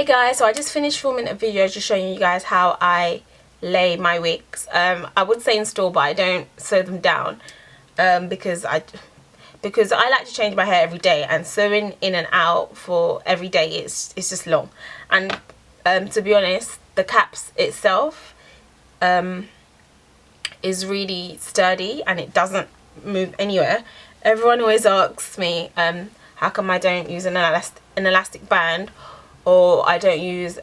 Hey guys, so I just finished filming a video just showing you guys how I lay my wigs. I would say install, but I don't sew them down because I like to change my hair every day, and sewing in and out for every day it's just long. And to be honest, the caps itself is really sturdy and it doesn't move anywhere. Everyone always asks me how come I don't use an elastic band, or I don't use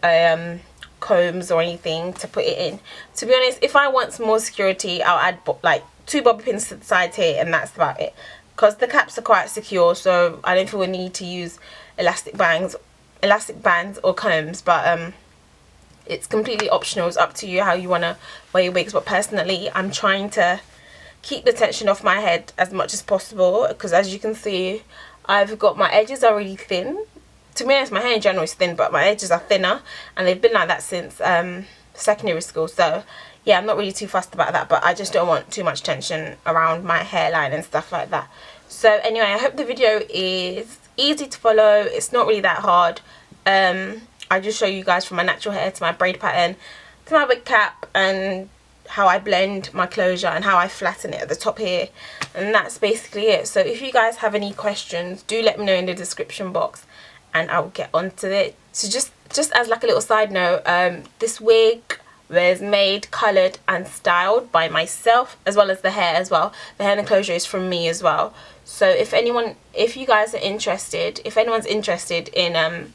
combs or anything to put it in. To be honest, if I want some more security, I'll add like 2 bobby pins to the sides here, and that's about it, because the caps are quite secure, so I don't feel a need to use elastic bands or combs. But it's completely optional. It's up to you how you want to wear your wigs, but personally I'm trying to keep the tension off my head as much as possible, because as you can see, I've got my edges are really thin. To be honest, my hair in general is thin, but my edges are thinner, and they've been like that since secondary school. So yeah, I'm not really too fussed about that, but I just don't want too much tension around my hairline and stuff like that. So anyway, I hope the video is easy to follow. It's not really that hard. I just show you guys from my natural hair to my braid pattern to my wig cap, and how I blend my closure and how I flatten it at the top here, and that's basically it. So if you guys have any questions, do let me know in the description box and I'll get onto it. So just as like a little side note, this wig was made, coloured and styled by myself, as well as the hair as well. The hair and the closure is from me as well. So if you guys are interested, if anyone's interested in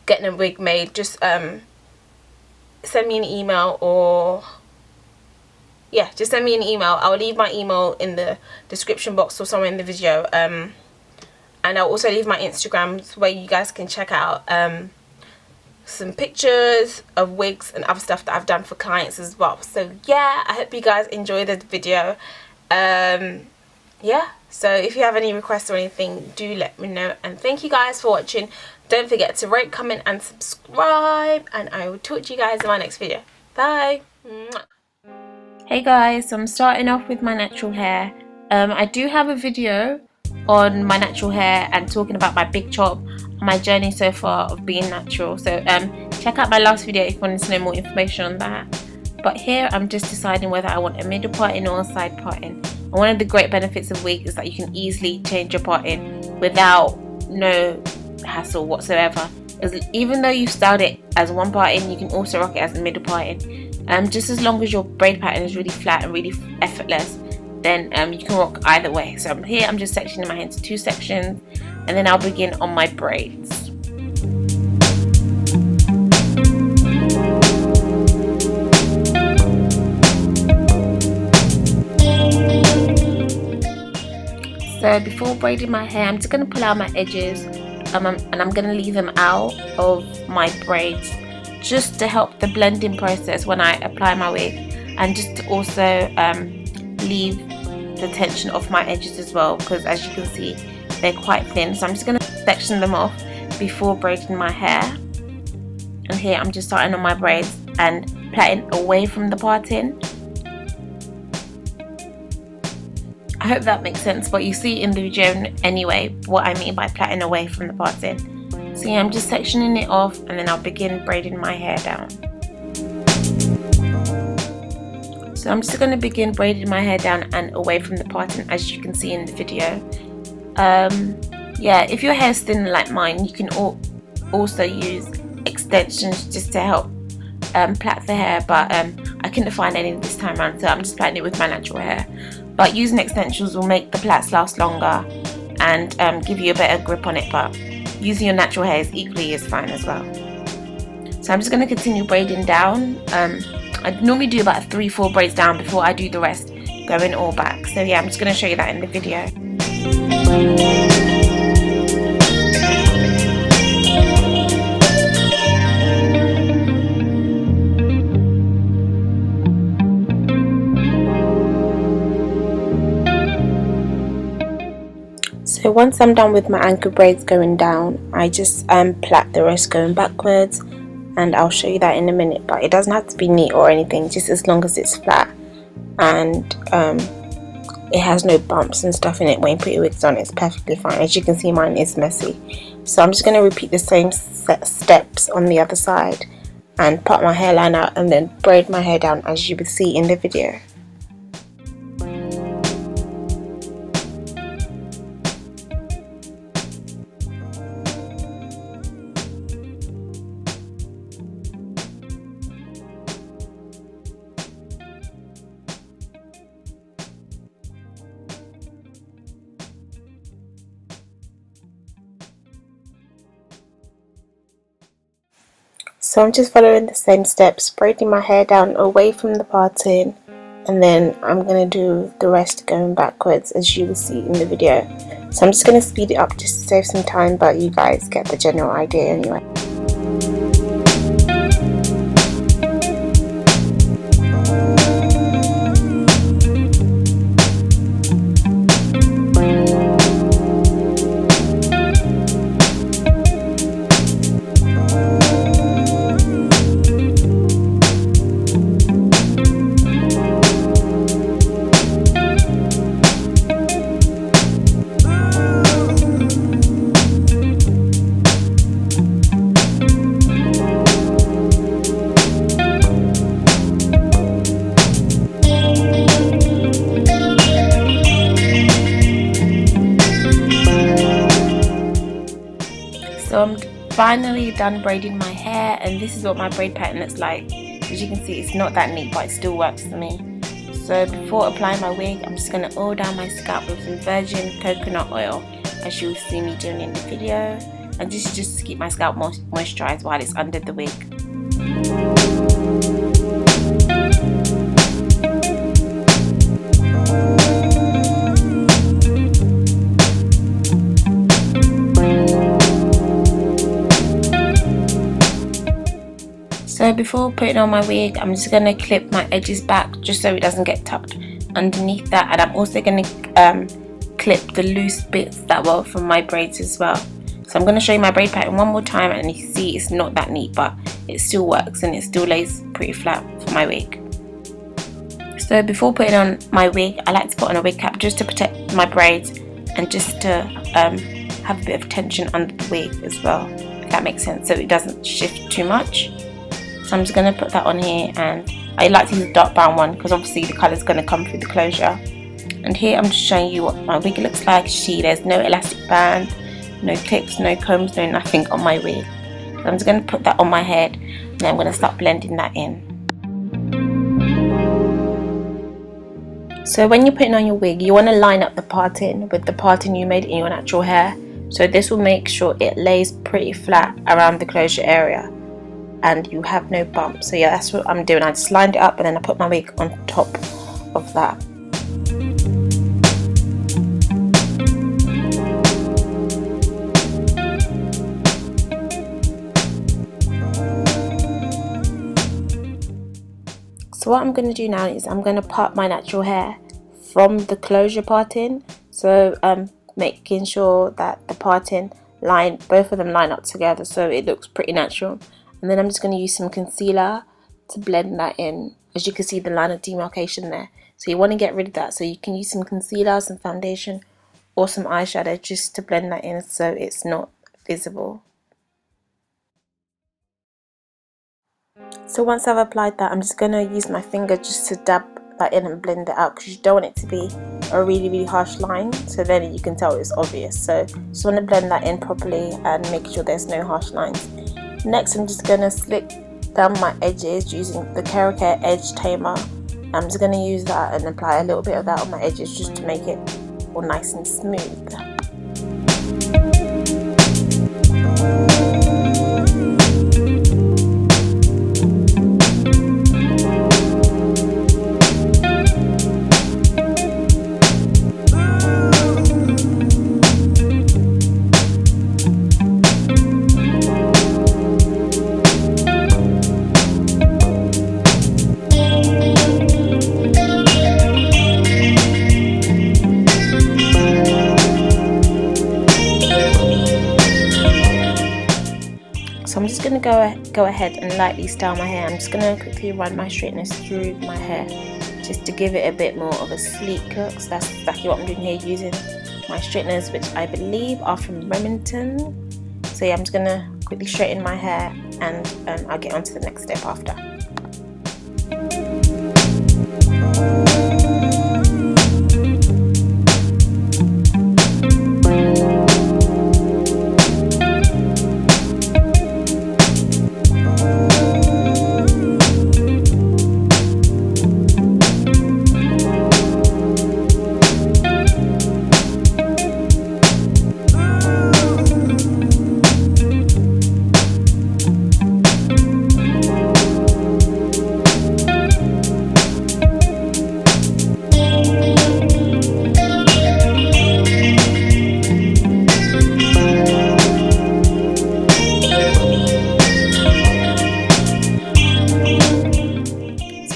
getting a wig made, just send me an email, or yeah, just send me an email. I'll leave my email in the description box or somewhere in the video, and I'll also leave my Instagrams where you guys can check out some pictures of wigs and other stuff that I've done for clients as well. So yeah, I hope you guys enjoy the video. Yeah, so if you have any requests or anything, do let me know, and thank you guys for watching. Don't forget to rate, comment and subscribe, and I will talk to you guys in my next video. Bye. Hey guys, so I'm starting off with my natural hair. I do have a video on my natural hair and talking about my big chop, my journey so far of being natural. So check out my last video if you want to know more information on that. But here I'm just deciding whether I want a middle parting or a side parting. And one of the great benefits of wig is that you can easily change your parting without no hassle whatsoever. Even though you've styled it as one parting, you can also rock it as a middle parting. Just as long as your braid pattern is really flat and really effortless, then you can rock either way. So here I'm just sectioning my hair into 2 sections, and then I'll begin on my braids. So before braiding my hair, I'm just going to pull out my edges, and I'm going to leave them out of my braids, just to help the blending process when I apply my wig, and just to also leave the tension off my edges as well, because as you can see they're quite thin. So I'm just going to section them off before braiding my hair. And here I'm just starting on my braids and plaiting away from the parting. I hope that makes sense, but you see in the video anyway what I mean by plaiting away from the parting. So yeah, I'm just sectioning it off, and then I'll begin braiding my hair down. So I'm just going to begin braiding my hair down and away from the parting, as you can see in the video. Yeah, if your hair is thin like mine, you can also use extensions just to help plait the hair, but I couldn't find any this time around, so I'm just plaiting it with my natural hair. But using extensions will make the plaits last longer and give you a better grip on it, but using your natural hair is equally as fine as well. So I'm just going to continue braiding down. I normally do about 3-4 braids down before I do the rest, going all back. So yeah, I'm just going to show you that in the video. So once I'm done with my ankle braids going down, I just plait the rest going backwards, and I'll show you that in a minute. But it doesn't have to be neat or anything, just as long as it's flat and it has no bumps and stuff in it when you put your wigs on. It's perfectly fine. As you can see, mine is messy, so I'm just going to repeat the same steps on the other side and part my hairline out and then braid my hair down as you would see in the video. So I'm just following the same steps, braiding my hair down away from the parting, and then I'm going to do the rest going backwards as you will see in the video. So I'm just going to speed it up just to save some time, but you guys get the general idea anyway. So I'm finally done braiding my hair, and this is what my braid pattern looks like. As you can see, it's not that neat, but it still works for me. So before applying my wig, I'm just going to oil down my scalp with some virgin coconut oil, as you'll see me doing in the video. And this is just to keep my scalp moisturized while it's under the wig. So before putting on my wig, I'm just going to clip my edges back just so it doesn't get tucked underneath that, and I'm also going to clip the loose bits that were from my braids as well. So I'm going to show you my braid pattern one more time, and you see it's not that neat, but it still works and it still lays pretty flat for my wig. So before putting on my wig, I like to put on a wig cap just to protect my braids and just to have a bit of tension under the wig as well, if that makes sense, so it doesn't shift too much. So I'm just going to put that on here, and I like to use a dark brown one because obviously the colour is going to come through the closure. And here I'm just showing you what my wig looks like. There's no elastic band, no clips, no combs, no nothing on my wig. So I'm just going to put that on my head, and then I'm going to start blending that in. So when you're putting on your wig, you want to line up the parting with the parting you made in your natural hair. So this will make sure it lays pretty flat around the closure area and you have no bumps. So yeah, that's what I'm doing. I just lined it up and then I put my wig on top of that. So what I'm going to do now is I'm going to part my natural hair from the closure parting. So making sure that the parting both of them line up together so it looks pretty natural. And then I'm just going to use some concealer to blend that in. As you can see, the line of demarcation there. So you want to get rid of that. So you can use some concealer, some foundation, or some eyeshadow just to blend that in so it's not visible. So once I've applied that, I'm just going to use my finger just to dab that in and blend it out, because you don't want it to be a really harsh line, so then you can tell it's obvious. So just want to blend that in properly and make sure there's no harsh lines. Next, I'm just going to slick down my edges using the Keracare Edge Tamer. I'm just going to use that and apply a little bit of that on my edges just to make it all nice and smooth. So I'm just going to go ahead and lightly style my hair. I'm just going to quickly run my straighteners through my hair just to give it a bit more of a sleek look. So that's exactly what I'm doing here, using my straighteners, which I believe are from Remington. So yeah, I'm just going to quickly straighten my hair, and I'll get on to the next step after.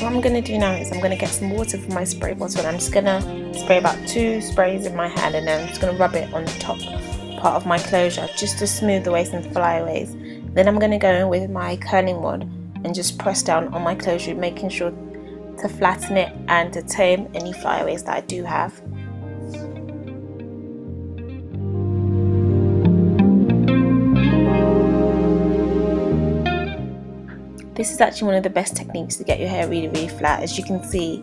What I'm going to do now is I'm going to get some water from my spray bottle, and I'm just going to spray about 2 sprays in my hand, and then I'm just going to rub it on the top part of my closure just to smooth away some flyaways. Then I'm going to go in with my curling wand and just press down on my closure, making sure to flatten it and to tame any flyaways that I do have. This is actually one of the best techniques to get your hair really flat. As you can see,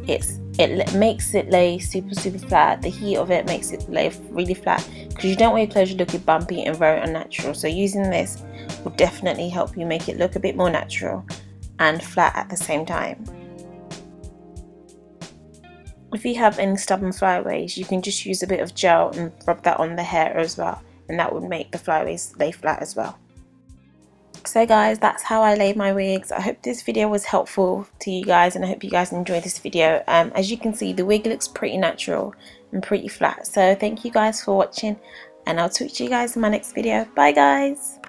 it makes it lay super flat. The heat of it makes it lay really flat, because you don't want your closure looking bumpy and very unnatural. So using this will definitely help you make it look a bit more natural and flat at the same time. If you have any stubborn flyaways, you can just use a bit of gel and rub that on the hair as well, and that would make the flyaways lay flat as well. So guys, that's how I lay my wigs. I hope this video was helpful to you guys, and I hope you guys enjoyed this video. As you can see, the wig looks pretty natural and pretty flat. So thank you guys for watching, and I'll talk to you guys in my next video. Bye guys.